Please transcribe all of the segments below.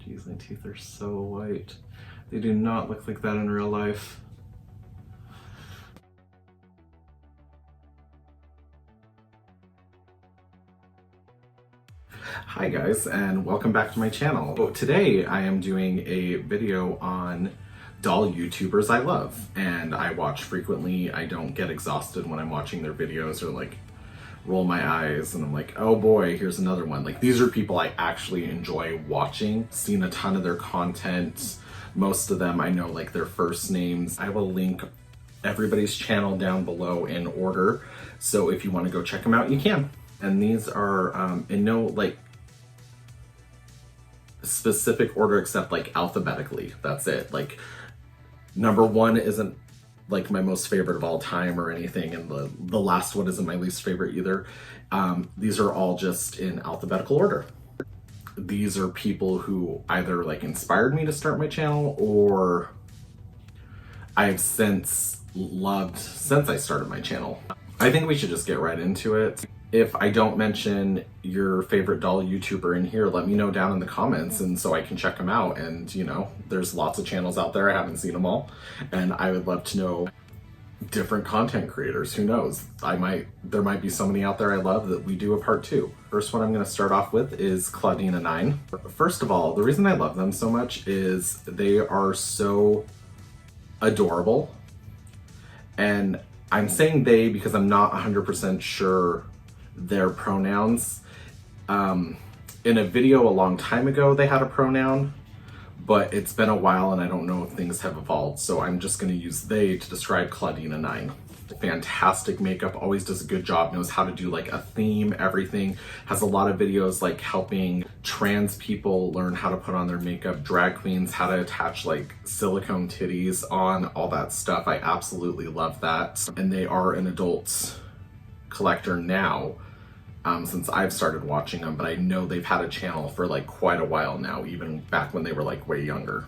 Geez, my teeth are so white. They do not look like that in real life. Hi guys, and welcome back to my channel. So today I am doing a video on doll YouTubers I love and I watch frequently. I don't get exhausted when I'm watching their videos or like roll my eyes and I'm like, oh boy, here's another one. Like, these are people I actually enjoy watching. Seen a ton of their content. Most of them I know like their first names. I will link everybody's channel down below in order, so if you want to go check them out, you can. And these are in no like specific order except like alphabetically. That's it. Like, number one isn't like my most favorite of all time or anything, and the last one isn't my least favorite either. These are all just in alphabetical order. These are people who either like inspired me to start my channel or I've since loved since I started my channel. I think we should just get right into it. If I don't mention your favorite doll YouTuber in here, let me know down in the comments and so I can check them out. And you know, there's lots of channels out there. I haven't seen them all. And I would love to know different content creators. Who knows? There might be somebody out there I love that we do a part two. First one I'm gonna start off with is Claudina9. First of all, the reason I love them so much is they are so adorable. And I'm saying they because I'm not 100% sure their pronouns. In a video a long time ago they had a pronoun, but it's been a while and I don't know if things have evolved, so I'm just going to use they to describe Claudina9. Fantastic makeup, always does a good job, knows how to do like a theme, everything. Has a lot of videos like helping trans people learn how to put on their makeup, drag queens how to attach like silicone titties on, all that stuff. I absolutely love that. And they are an adult collector now, since I've started watching them, but I know they've had a channel for like quite a while now, even back when they were like way younger.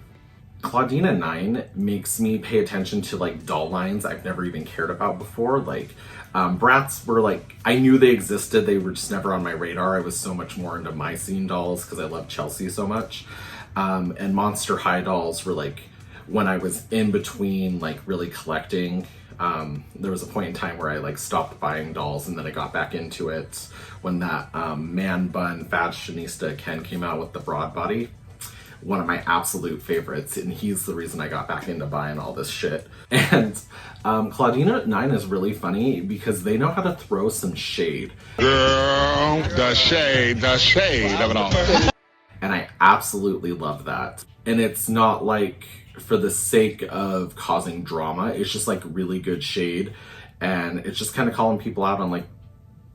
Claudina9 makes me pay attention to like doll lines I've never even cared about before. Like Bratz were like, I knew they existed, they were just never on my radar. I was so much more into My Scene dolls because I love Chelsea so much. And Monster High dolls were like when I was in between like really collecting. There was a point in time where I like stopped buying dolls and then I got back into it when that man bun fashionista Ken came out with the broad body. One of my absolute favorites, and he's the reason I got back into buying all this shit. And Claudina9 is really funny because they know how to throw some shade. Girl, the shade of it all. And I absolutely love that. And it's not like for the sake of causing drama, it's just like really good shade. And it's just kind of calling people out on like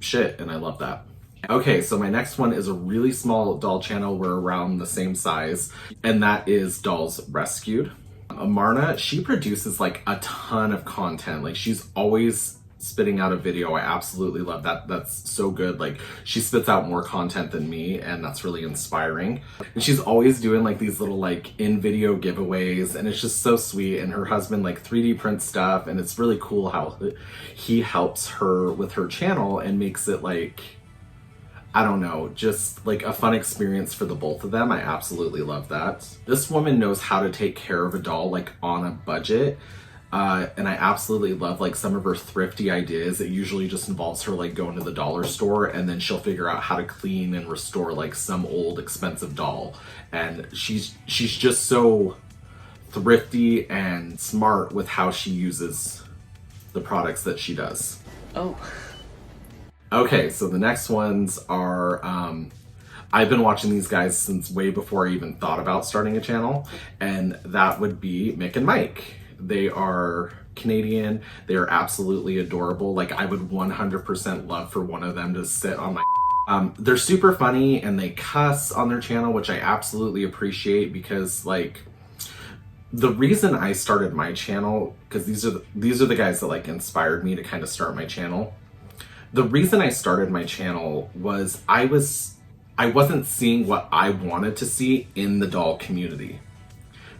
shit, and I love that. Okay, so my next one is a really small doll channel. We're around the same size, and that is Dolls Rescued. Marna, she produces like a ton of content. Like, she's always spitting out a video. I absolutely love that. That's so good. Like, she spits out more content than me, and that's really inspiring. And she's always doing like these little like in-video giveaways, and it's just so sweet. And her husband like 3D prints stuff, and it's really cool how he helps her with her channel and makes it like, I don't know, just like a fun experience for the both of them. I absolutely love that. This woman knows how to take care of a doll like on a budget. And I absolutely love like some of her thrifty ideas. It usually just involves her like going to the dollar store and then she'll figure out how to clean and restore like some old expensive doll. And she's just so thrifty and smart with how she uses the products that she does. Oh. Okay, so the next ones are, I've been watching these guys since way before I even thought about starting a channel, and that would be Mick and Mike. They are Canadian. They are absolutely adorable. Like, I would 100% love for one of them to sit on my they're super funny and they cuss on their channel, which I absolutely appreciate because like the reason I started my channel, because these are the guys that like inspired me to kind of start my channel. The reason I started my channel was I wasn't seeing what I wanted to see in the doll community.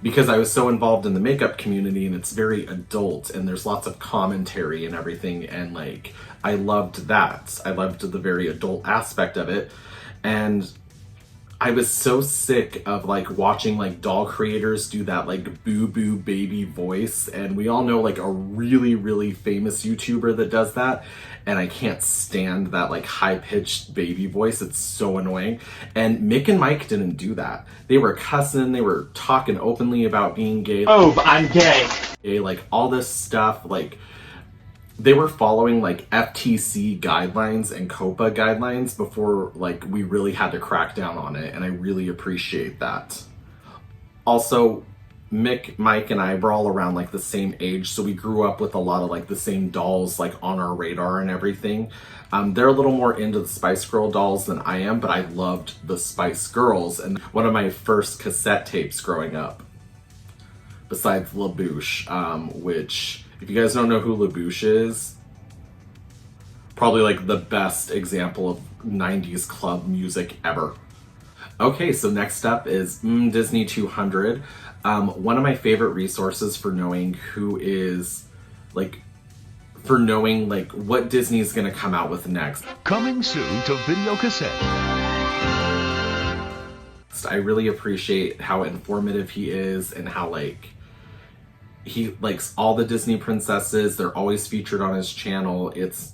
Because I was so involved in the makeup community and it's very adult and there's lots of commentary and everything, and like I loved that. I loved the very adult aspect of it. And I was so sick of like watching like doll creators do that like boo boo baby voice, and we all know like a really famous YouTuber that does that, and I can't stand that like high pitched baby voice. It's so annoying. And Mick and Mike didn't do that. They were cussing, they were talking openly about being gay. Oh, I'm gay. Like all this stuff, like they were following like FTC guidelines and COPA guidelines before like we really had to crack down on it, and I really appreciate that. Also, Mick, Mike, and I were all around like the same age, so we grew up with a lot of like the same dolls like on our radar and everything. They're a little more into the Spice Girl dolls than I am, but I loved the Spice Girls, and one of my first cassette tapes growing up, besides La Bouche, which, if you guys don't know who La Bouche is, probably like the best example of 90s club music ever. Okay, so next up is Disney 200. One of my favorite resources for knowing who is, like, for knowing like what Disney's gonna come out with next. Coming soon to video cassette. I really appreciate how informative he is and how like he likes all the Disney princesses. They're always featured on his channel. He's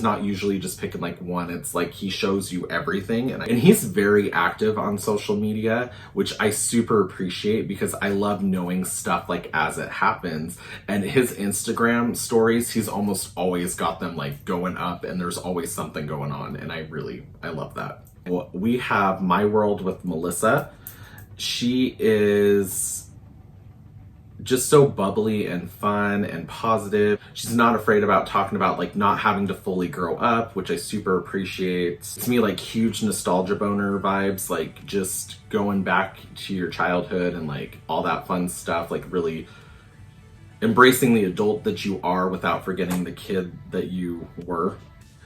not usually just picking like one. It's like he shows you everything, and he's very active on social media, which I super appreciate because I love knowing stuff like as it happens. And his Instagram stories, he's almost always got them like going up, and there's always something going on, and I love that. Well, we have My World with Mellisa. She is just so bubbly and fun and positive. She's not afraid about talking about like not having to fully grow up, which I super appreciate. It's me like huge nostalgia boner vibes, like just going back to your childhood and like all that fun stuff, like really embracing the adult that you are without forgetting the kid that you were.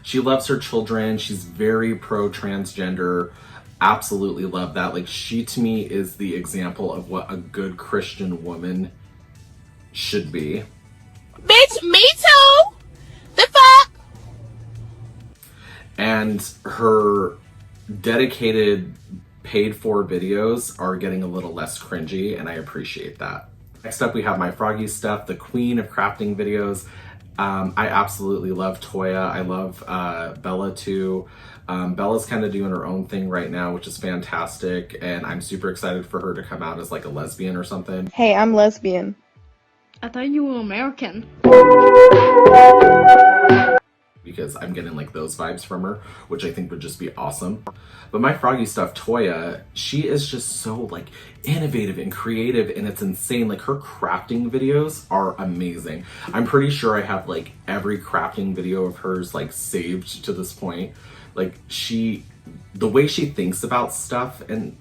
She loves her children. She's very pro transgender. Absolutely love that. Like, she to me is the example of what a good Christian woman should be. Bitch, me too! The fuck? And her dedicated paid for videos are getting a little less cringy, and I appreciate that. Next up, we have my Froggy Stuff, the queen of crafting videos. I absolutely love Toya. I love Bella too. Bella's kind of doing her own thing right now, which is fantastic, and I'm super excited for her to come out as like a lesbian or something. Hey, I'm lesbian. I thought you were American. Because I'm getting like those vibes from her, which I think would just be awesome. But my Froggy Stuff, Toya, she is just so like innovative and creative, and it's insane. Like, her crafting videos are amazing. I'm pretty sure I have like every crafting video of hers like saved to this point. Like, the way she thinks about stuff and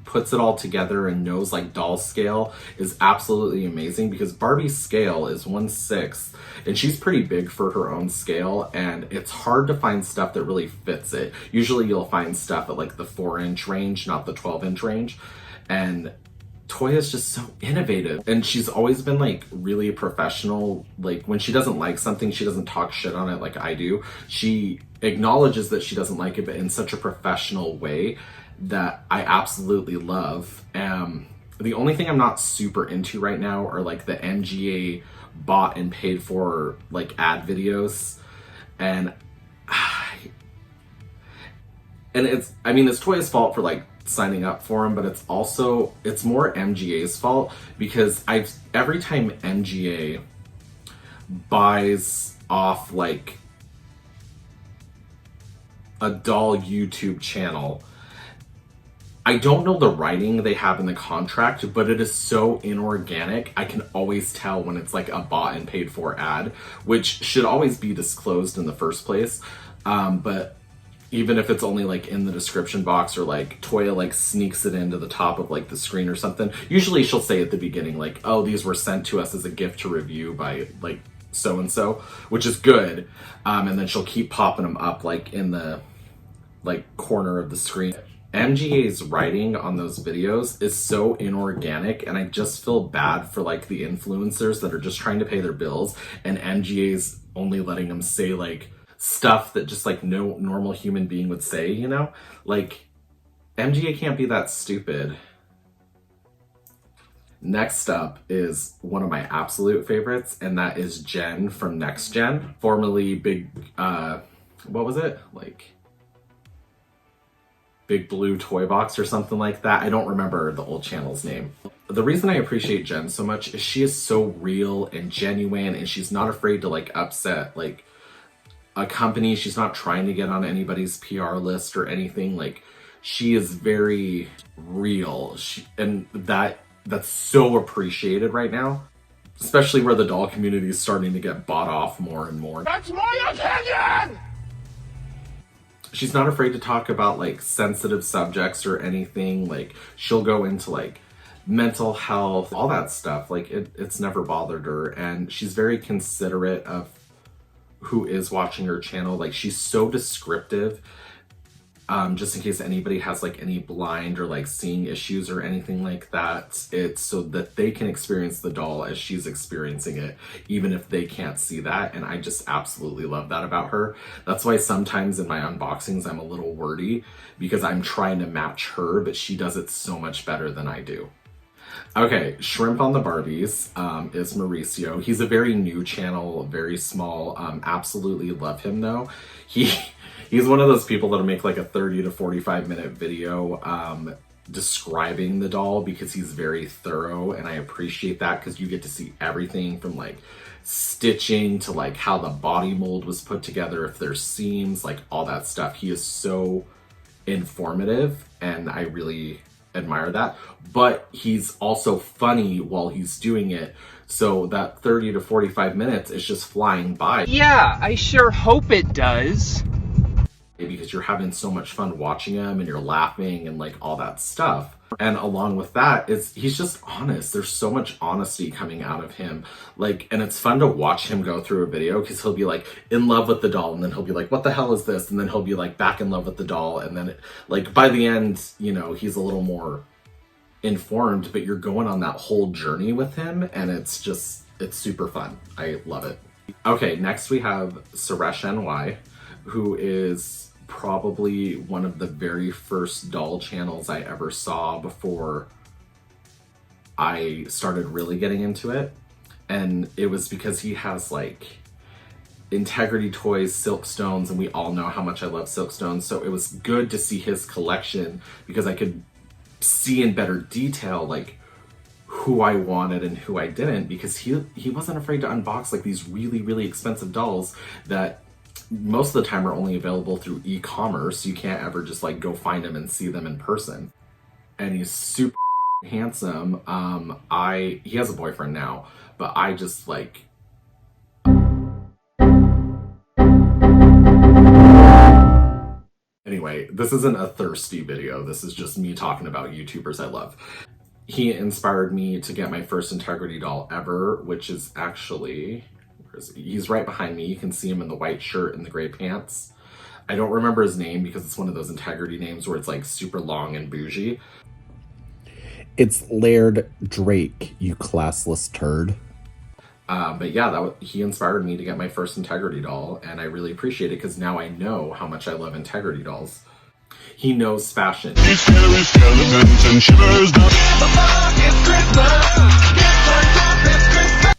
puts it all together and knows like doll scale is absolutely amazing, because Barbie's scale is 1/6 and she's pretty big for her own scale, and it's hard to find stuff that really fits it. Usually you'll find stuff at like the 4-inch range, not the 12-inch range. And Toya's just so innovative, and she's always been like really professional. Like, when she doesn't like something, she doesn't talk shit on it like I do. She acknowledges that she doesn't like it, but in such a professional way that I absolutely love. The only thing I'm not super into right now are like the MGA bought and paid for like ad videos, and it's Toya's fault for like signing up for them, but it's more MGA's fault, because every time MGA buys off like a doll YouTube channel, I don't know the writing they have in the contract, but it is so inorganic. I can always tell when it's like a bought and paid for ad, which should always be disclosed in the first place. But even if it's only like in the description box, or like Toya like sneaks it into the top of like the screen or something, usually she'll say at the beginning like, oh, these were sent to us as a gift to review by like so-and-so, which is good. And then she'll keep popping them up like in the like corner of the screen. MGA's writing on those videos is so inorganic, and I just feel bad for like the influencers that are just trying to pay their bills, and MGA's only letting them say like stuff that just like no normal human being would say, you know? Like, MGA can't be that stupid. Next up is one of my absolute favorites, and that is Jen from NextGen, formerly Big, what was it? Like, Big Blue Toy Box or something like that. I don't remember the old channel's name. The reason I appreciate Jen so much is she is so real and genuine, and she's not afraid to like upset like a company. She's not trying to get on anybody's PR list or anything. Like, she is very real, and that's so appreciated right now, especially where the doll community is starting to get bought off more and more. That's my opinion! She's not afraid to talk about like sensitive subjects or anything. Like, she'll go into like mental health, all that stuff. Like, it's never bothered her, and she's very considerate of who is watching her channel. Like, she's so descriptive, just in case anybody has like any blind or like seeing issues or anything like that. It's so that they can experience the doll as she's experiencing it, even if they can't see that. And I just absolutely love that about her. That's why sometimes in my unboxings I'm a little wordy, because I'm trying to match her, but she does it so much better than I do. Okay, Shrimp on the Barbies is Mauricio. He's a very new channel, very small. Absolutely love him though. He's one of those people that'll make like a 30 to 45 minute video describing the doll, because he's very thorough, and I appreciate that, because you get to see everything from like stitching to like how the body mold was put together, if there's seams, like all that stuff. He is so informative, and I really admire that. But he's also funny while he's doing it, so that 30 to 45 minutes is just flying by. Yeah, I sure hope it does. Because you're having so much fun watching him, and you're laughing and like all that stuff. And along with that is he's just honest. There's so much honesty coming out of him. Like, and it's fun to watch him go through a video, because he'll be like in love with the doll, and then he'll be like, what the hell is this? And then he'll be like back in love with the doll, and then like by the end, you know, he's a little more informed, but you're going on that whole journey with him, and it's super fun. I love it. Okay, next we have SureshNY, who is probably one of the very first doll channels I ever saw before I started really getting into it. And it was because he has like Integrity Toys, Silkstones, and we all know how much I love Silkstones. So it was good to see his collection, because I could see in better detail like who I wanted and who I didn't, because he wasn't afraid to unbox like these really, really expensive dolls that most of the time are only available through e-commerce. You can't ever just like go find them and see them in person. And he's super handsome. He has a boyfriend now, but I just like, anyway, this isn't a thirsty video. This is just me talking about YouTubers I love. He inspired me to get my first Integrity doll ever, which is actually, he's right behind me. You can see him in the white shirt and the gray pants. I don't remember his name, because it's one of those Integrity names where it's like super long and bougie. It's Laird Drake, you classless turd. But yeah, he inspired me to get my first Integrity doll, and I really appreciate it, because now I know how much I love Integrity dolls. He knows fashion.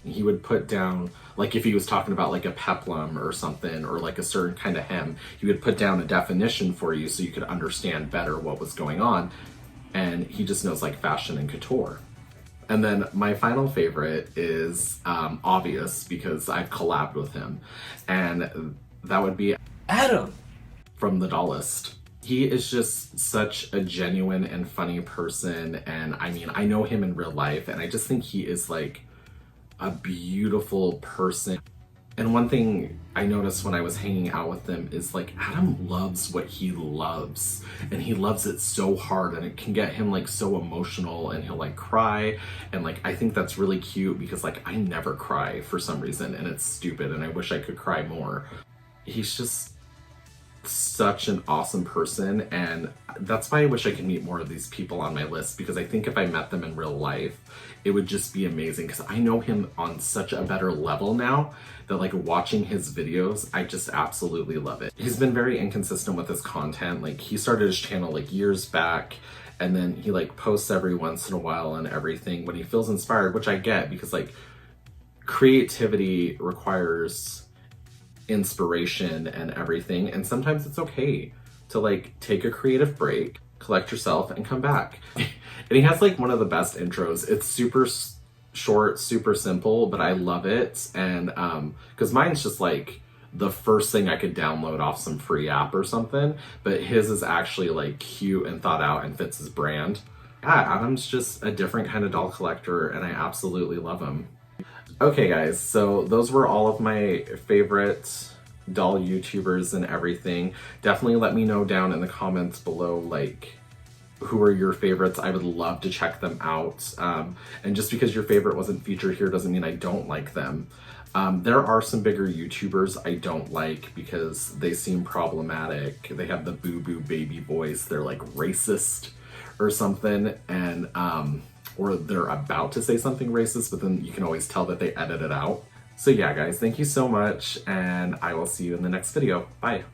He would put down, like if he was talking about like a peplum or something, or like a certain kind of hem, he would put down a definition for you so you could understand better what was going on. And he just knows like fashion and couture. And then my final favorite is obvious, because I've collabed with him, and that would be Adam from the Dollist. He is just such a genuine and funny person, and I mean, I know him in real life, and I just think he is like a beautiful person. And one thing I noticed when I was hanging out with them is like, Adam loves what he loves, and he loves it so hard, and it can get him like so emotional, and he'll like cry, and like I think that's really cute, because like I never cry for some reason, and it's stupid, and I wish I could cry more. He's just such an awesome person, and that's why I wish I could meet more of these people on my list, because I think if I met them in real life, it would just be amazing, because I know him on such a better level now that like watching his videos, I just absolutely love it. He's been very inconsistent with his content. Like he started his channel like years back, and then he like posts every once in a while and everything when he feels inspired, which I get, because like creativity requires inspiration and everything, and sometimes it's okay to like take a creative break, collect yourself, and come back. And he has like one of the best intros. It's super short, super simple, but I love it. And because mine's just like the first thing I could download off some free app or something, but his is actually like cute and thought out and fits his brand. Yeah, Adam's just a different kind of doll collector, and I absolutely love him. Okay guys, so those were all of my favorite doll YouTubers and everything. Definitely let me know down in the comments below, like, who are your favorites. I would love to check them out. And just because your favorite wasn't featured here doesn't mean I don't like them. There are some bigger YouTubers I don't like because they seem problematic. They have the boo-boo baby voice. They're like racist or something, and or they're about to say something racist, but then you can always tell that they edit it out. So yeah, guys, thank you so much, and I will see you in the next video. Bye.